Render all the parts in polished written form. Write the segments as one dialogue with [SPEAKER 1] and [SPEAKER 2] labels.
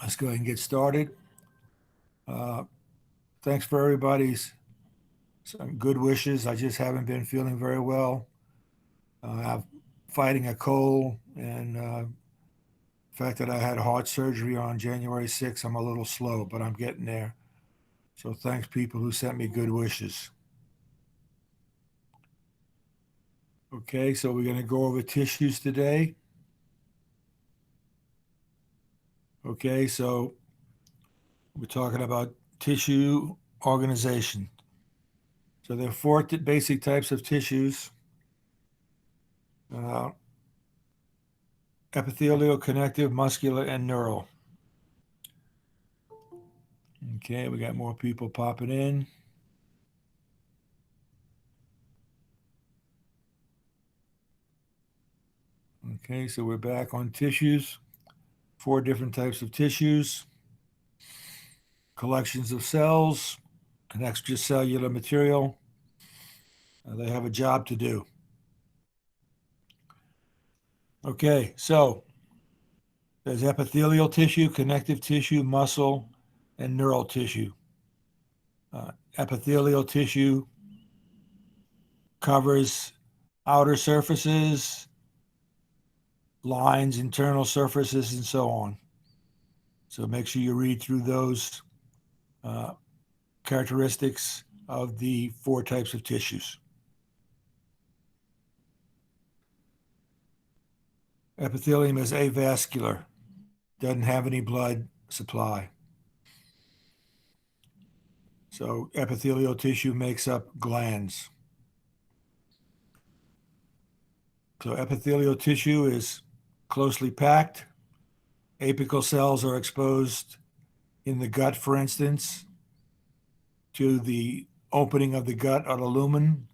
[SPEAKER 1] Let's go ahead and get started. Uh, Thanks for everybody's some good wishes. I just haven't been feeling very well. I'm fighting a cold, and the fact that I had heart surgery on January 6th, I'm a little slow, but I'm getting there. So thanks, people who sent me good wishes. Okay, so we're going to go over tissues today. Okay, so we're talking about tissue organization. So there are four basic types of tissues: uh, epithelial, connective, muscular, and neural. Okay, we got more people popping in. Okay, so we're back on tissues. Four different types of tissues: collections of cells, an extracellular material. They have a job to do. Okay, so there's epithelial tissue, connective tissue, muscle, and neural tissue. Epithelial tissue covers outer surfaces, lines, internal surfaces, and so on. So make sure you read through those uh, characteristics of the four types of tissues. Epithelium is avascular, doesn't have any blood supply. So epithelial tissue makes up glands. So epithelial tissue is closely packed. Apical cells are exposed in the gut, for instance, to the opening of the gut or the lumen.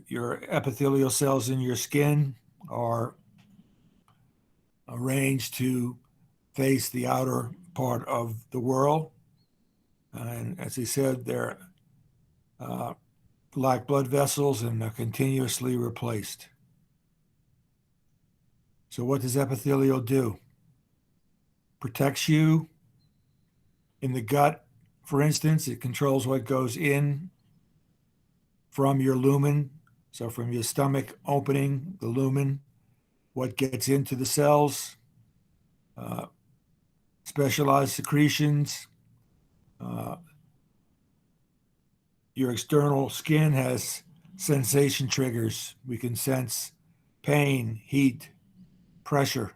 [SPEAKER 1] Your epithelial cells in your skin are arranged to face the outer part of the world. And as I said, they're uh, like blood vessels and are continuously replaced. So, what does epithelial do? Protects you in the gut, for instance. It controls what goes in from your lumen. So, from your stomach opening, the lumen, what gets into the cells, uh, specialized secretions. Uh, your external skin has sensation triggers. We can sense pain, heat, pressure.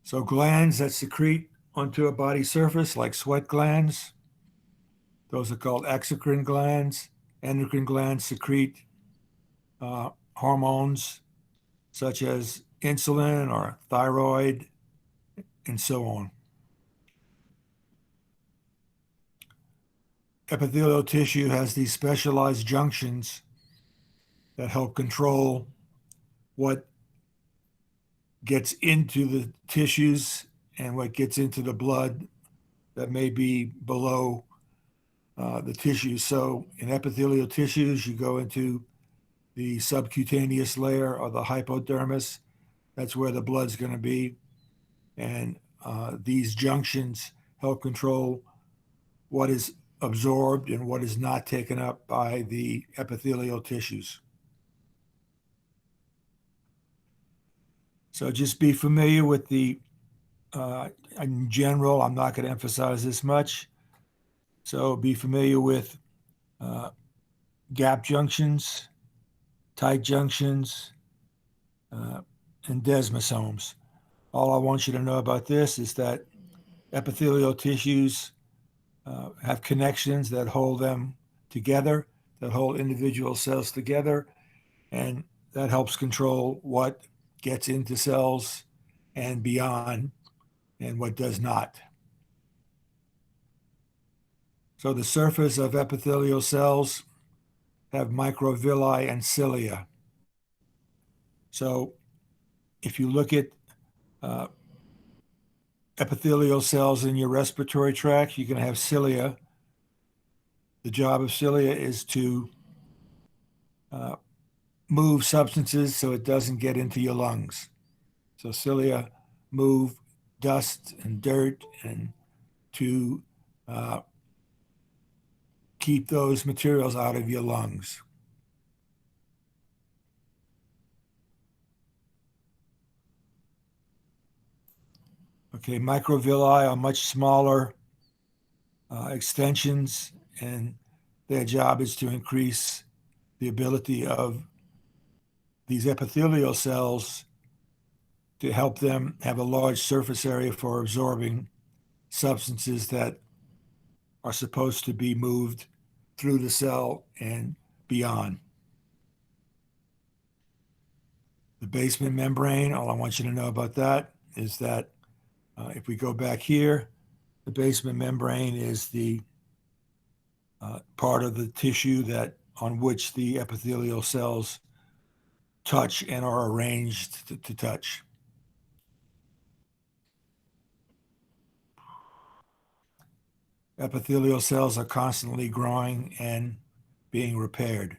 [SPEAKER 1] So glands that secrete onto a body surface, like sweat glands, those are called exocrine glands. Endocrine glands secrete hormones such as insulin or thyroid and so on. Epithelial tissue has these specialized junctions that help control what gets into the tissues and what gets into the blood that may be below the tissues. So in epithelial tissues, you go into the subcutaneous layer or the hypodermis. That's where the blood's going to be. And these junctions help control what is absorbed and what is not taken up by the epithelial tissues. So just be familiar with the, in general, I'm not going to emphasize this much. So be familiar with uh, gap junctions, tight junctions, uh, and desmosomes. All I want you to know about this is that epithelial tissues have connections that hold them together, that hold individual cells together, and that helps control what gets into cells and beyond and what does not. So the surface of epithelial cells have microvilli and cilia. So if you look at uh, epithelial cells in your respiratory tract, you're going to have cilia. The job of cilia is to uh, move substances so it doesn't get into your lungs. So cilia move dust and dirt and to keep those materials out of your lungs. Okay, microvilli are much smaller extensions, and their job is to increase the ability of these epithelial cells to help them have a large surface area for absorbing substances that are supposed to be moved through the cell and beyond. The basement membrane, all I want you to know about that is that if we go back here, the basement membrane is the part of the tissue that on which the epithelial cells touch and are arranged to touch. Epithelial cells are constantly growing and being repaired.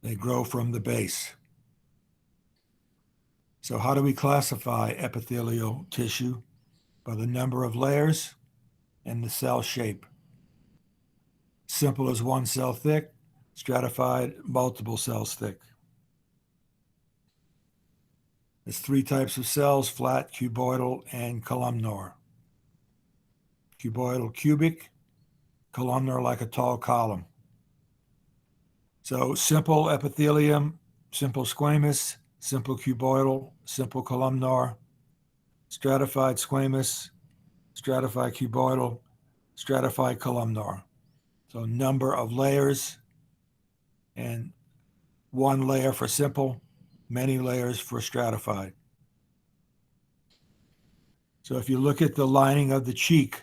[SPEAKER 1] They grow from the base. So how do we classify epithelial tissue? By the number of layers and the cell shape. Simple as one cell thick, stratified, multiple cells thick. There's three types of cells: flat, cuboidal, and columnar. Cuboidal, cubic; columnar, like a tall column. So simple epithelium, simple squamous, simple cuboidal, simple columnar, stratified squamous, stratified cuboidal, stratified columnar. So number of layers, and one layer for simple, many layers for stratified. So if you look at the lining of the cheek,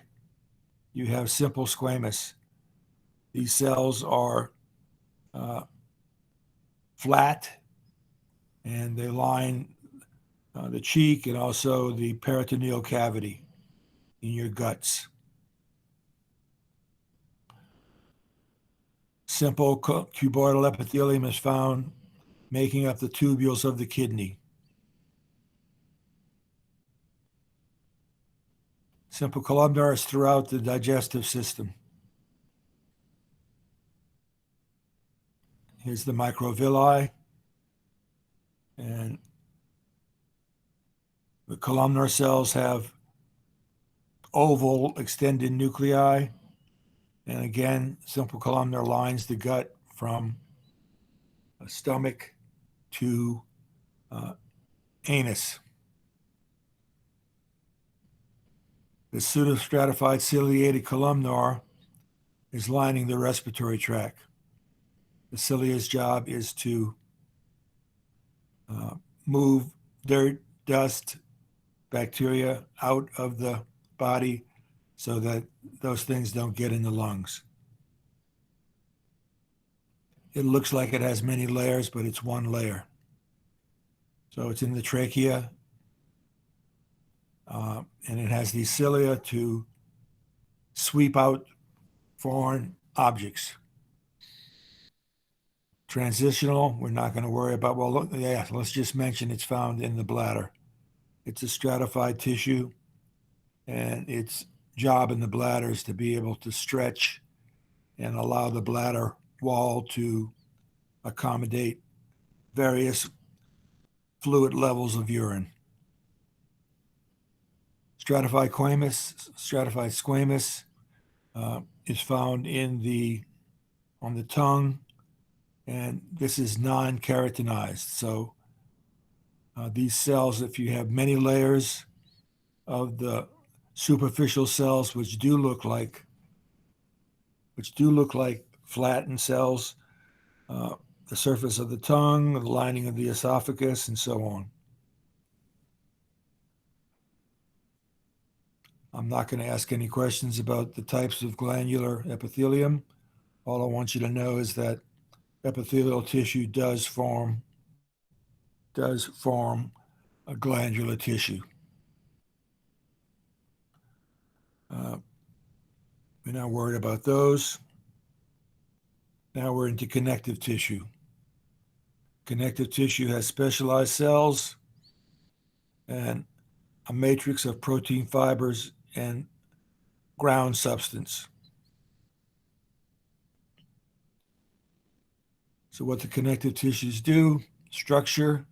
[SPEAKER 1] you have simple squamous. These cells are flat, and they line the cheek and also the peritoneal cavity in your guts. Simple cuboidal epithelium is found making up the tubules of the kidney. Simple columnar is throughout the digestive system. Here's the microvilli, and the columnar cells have oval extended nuclei, and again, simple columnar lines the gut from stomach to anus. The pseudostratified ciliated columnar is lining the respiratory tract. The cilia's job is to move dirt, dust, bacteria out of the body so that those things don't get in the lungs. It looks like it has many layers, but it's one layer. So it's in the trachea, and it has these cilia to sweep out foreign objects. Transitional, we're not going to worry about. Well, look, yeah, let's just mention it's found in the bladder. It's a stratified tissue, and its job in the bladder is to be able to stretch and allow the bladder wall to accommodate various fluid levels of urine. Stratified squamous is found on the tongue, and this is non-keratinized. So these cells, if you have many layers of the superficial cells, which do look like flattened cells, the surface of the tongue, the lining of the esophagus, and so on. I'm not going to ask any questions about the types of glandular epithelium. All I want you to know is that epithelial tissue does form a glandular tissue. We're not worried about those. Now we're into connective tissue. Connective tissue has specialized cells and a matrix of protein fibers and ground substance. So what the connective tissues do: structure,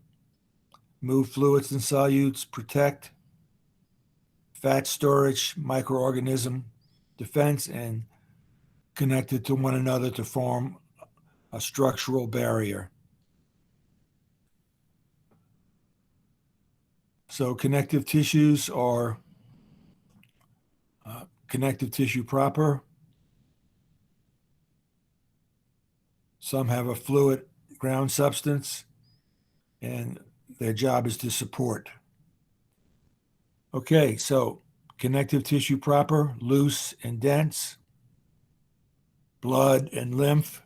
[SPEAKER 1] move fluids and solutes, protect, fat storage, microorganism defense, and connected to one another to form a structural barrier. So connective tissues are connective tissue proper. Some have a fluid ground substance, and their job is to support. Okay, so connective tissue proper, loose and dense, blood and lymph,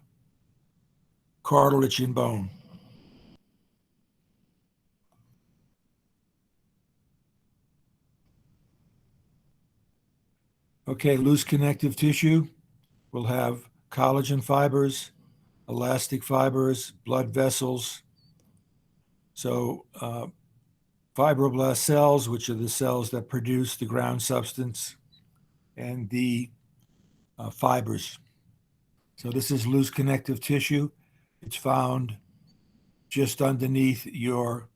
[SPEAKER 1] cartilage and bone. Okay, loose connective tissue will have collagen fibers, elastic fibers, blood vessels. So fibroblast cells, which are the cells that produce the ground substance, and the fibers. So this is loose connective tissue. It's found just underneath your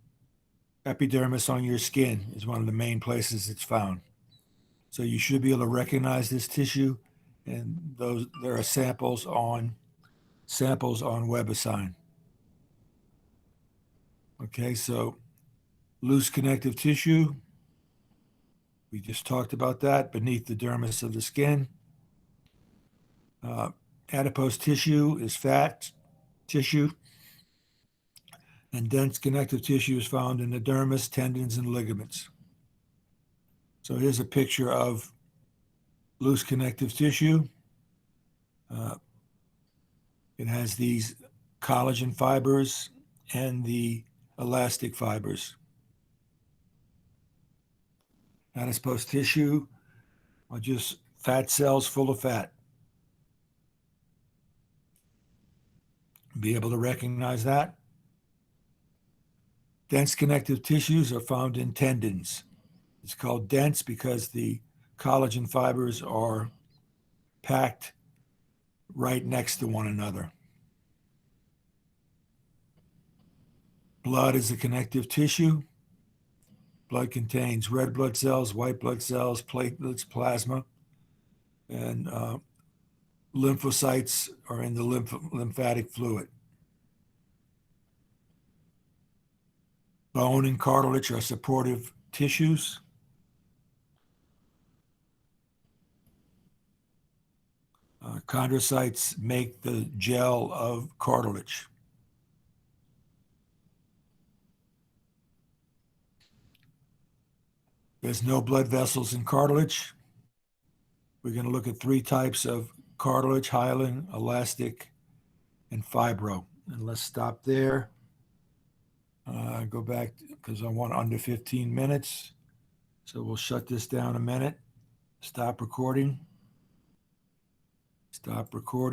[SPEAKER 1] epidermis on your skin, is one of the main places it's found. So you should be able to recognize this tissue, and there are samples on WebAssign. Okay, so loose connective tissue, we just talked about that, beneath the dermis of the skin. Adipose tissue is fat tissue, and dense connective tissue is found in the dermis, tendons, and ligaments. So here's a picture of loose connective tissue. It has these collagen fibers and the elastic fibers. Adipose tissue are just fat cells full of fat. Be able to recognize that. Dense connective tissues are found in tendons. It's called dense because the collagen fibers are packed right next to one another. Blood is a connective tissue. Blood contains red blood cells, white blood cells, platelets, plasma, and lymphocytes are in the lymphatic fluid. Bone and cartilage are supportive tissues. Chondrocytes make the gel of cartilage. There's no blood vessels in cartilage. We're going to look at three types of cartilage: hyaline, elastic, and fibro. And let's stop there. Go back because I want under 15 minutes. So we'll shut this down a minute. Stop recording. Stop recording.